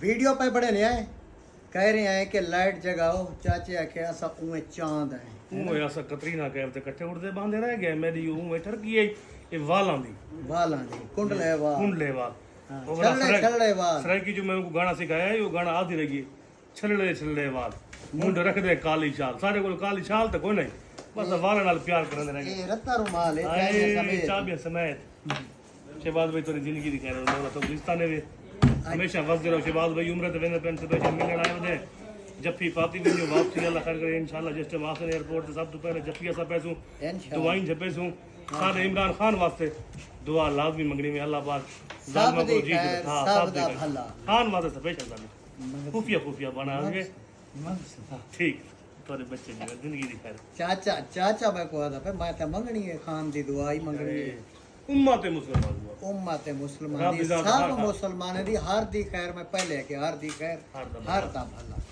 video पे बड़े नहीं आए कह रहे हैं कि लाइट जगाओ चाचे आखे असा उए चांद है ਉਹ ਅਸਾਂ ਕਤਰੀਨਾ ਕੈਫ ਤੇ ਇਕੱਠੇ ਉੱਠਦੇ ਬਾਂਦੇ ਰਹਿ ਗਏ ਮੇਰੀ ਉਹ ਠਰਕੀ ਹੈ ਇਹ ਵਾਲਾਂ ਦੀ वाला दी कुंडले वाल कुंडले वाल हाँ, छल्ले वाल सरायकी जो मैं उनको गाना सिखाया है वो गाना आधी रही छल्ले छल्ले वाल मुंड रख दे काली शाल सारे को काली शाल तो कोई नहीं बस वाला नाल प्यार करने रह गए ये रत्ता रुमाल है आए समेत चाबियां समेत शहबाज भाई तेरी जिंदगी दिखा रहे हो तो रिश्ता ने भी हमेशा वसदे रहो शहबाज भाई उम्र ते वेंदे पेन स्पेशल मिलण आए होंदे जफ्फी पाती वीडियो वापसी अल्लाह खैर करे इंशाल्लाह जिस टाइम आसन एयरपोर्ट ते सब तो पहले जफ्फी असा पैसू इंशाल्लाह दुआई जपेसू सारे इमरान खान वास्ते दुआ लाजमी मंगनी में अल्लाह पाक सब जालिमां दी को जीत खैर हां सब सब दा दी भला खान वास्ते स्पेशल जाने खुफिया बना के ठीक तोरे बच्चे जी जिंदगी दी खैर चाचा चाचा मैं को ਆਦਾ मैं ते मंगनी है खान दी दुआई मंगनी है उम्मत मुसलमान उम्मत मुसलमान रब दी इज़्ज़त सब हर मुसलमान दी हर दी खैर मैं पहले के हर दी खैर हर दा हर दा भला